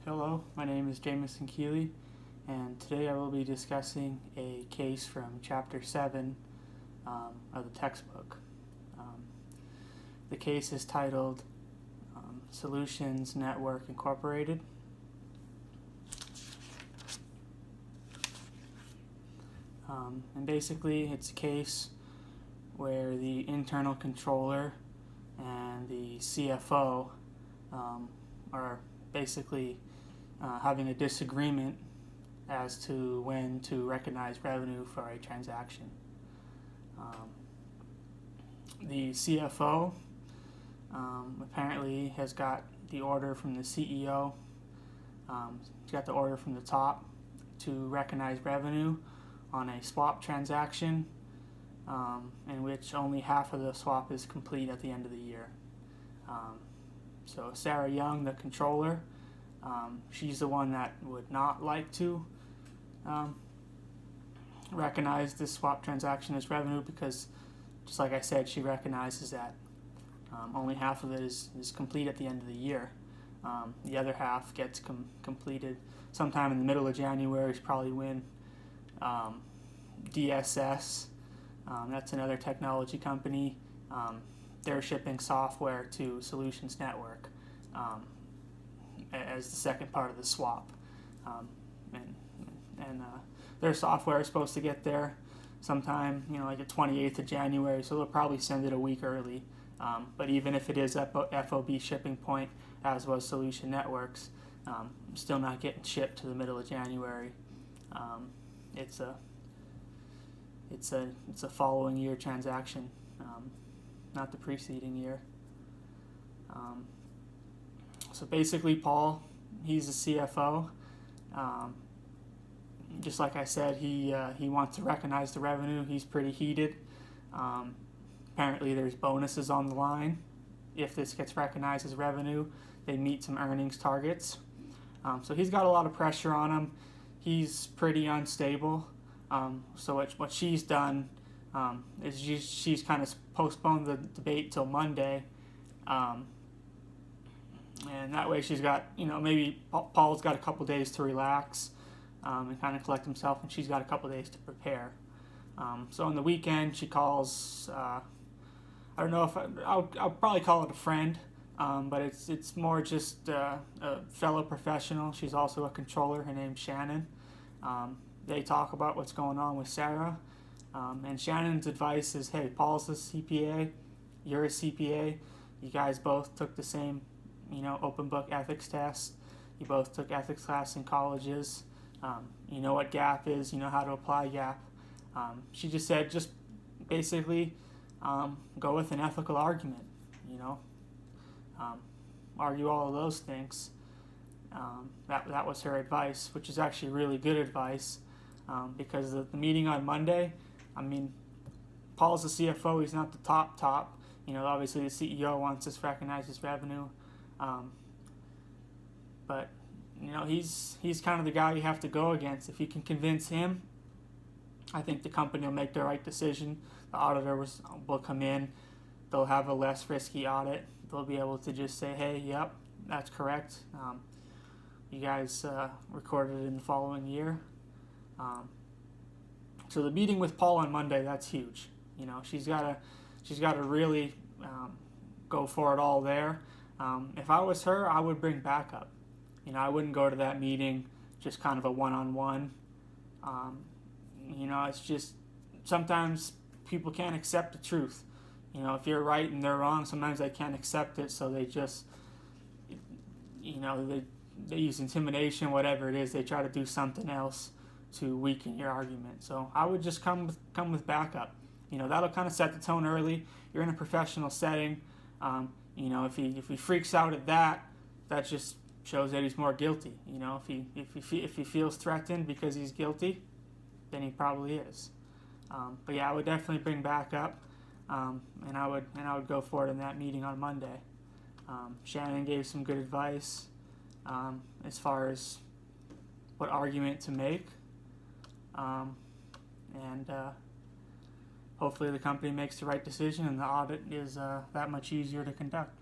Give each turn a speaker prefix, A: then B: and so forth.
A: Hello, my name is Jamison Keeley, and today I will be discussing a case from Chapter 7 of the textbook. The case is titled Solutions Network Incorporated. And basically, it's a case where the internal controller and the CFO are basically having a disagreement as to when to recognize revenue for a transaction. The CFO apparently has got the order from the CEO. He's got the order from the top to recognize revenue on a swap transaction in which only half of the swap is complete at the end of the year. So Sarah Young, the controller, she's the one that would not like to recognize this swap transaction as revenue because, just like I said, she recognizes that only half of it is complete at the end of the year. The other half gets completed sometime in the middle of January, is probably when DSS, that's another technology company, they're shipping software to Solutions Network as the second part of the swap. And their software is supposed to get there sometime, like the 28th of January, so they'll probably send it a week early. But even if it is FOB shipping point, as was Solution Networks, still not getting shipped to the middle of January. It's a following year transaction, not the preceding year. So basically, Paul, he's the CFO. Just like I said, he wants to recognize the revenue. He's pretty heated. Apparently, there's bonuses on the line. If this gets recognized as revenue, they meet some earnings targets. So he's got a lot of pressure on him. He's pretty unstable. So what she's done is she's kind of postponed the debate till Monday, and that way she's got, maybe Paul's got a couple days to relax and kind of collect himself, and she's got a couple days to prepare. So on the weekend she calls, I don't know if I'll probably call it a friend, but it's more just a fellow professional. She's also a controller. Her name's Shannon. They talk about what's going on with Sarah, and Shannon's advice is, hey, Paul's a CPA, you're a CPA, you guys both took the same, open book ethics test, you both took ethics class in colleges, you know what GAAP is, you know how to apply GAAP. She just said, just basically go with an ethical argument, argue all of those things. That was her advice, which is actually really good advice, because the meeting on Monday, Paul's the CFO, he's not the top. Obviously the CEO wants us to recognize his revenue, but he's kind of the guy you have to go against. If you can convince him, I think the company will make the right decision. The auditor will come in, they'll have a less risky audit, they'll be able to just say, hey, yep, that's correct. You guys recorded it in the following year. So the meeting with Paul on Monday, that's huge. She's got to really go for it all there. If I was her, I would bring backup. I wouldn't go to that meeting just kind of a one-on-one. It's just sometimes people can't accept the truth. If you're right and they're wrong, sometimes they can't accept it, so they just, they use intimidation, whatever it is. They try to do something else to weaken your argument. So I would just come with backup. That'll kind of set the tone early. You're in a professional setting. If he freaks out at that just shows that he's more guilty. If he feels threatened because he's guilty, then he probably is. But yeah, I would definitely bring backup, and I would go for it in that meeting on Monday. Shannon gave some good advice as far as what argument to make, and hopefully the company makes the right decision and the audit is that much easier to conduct.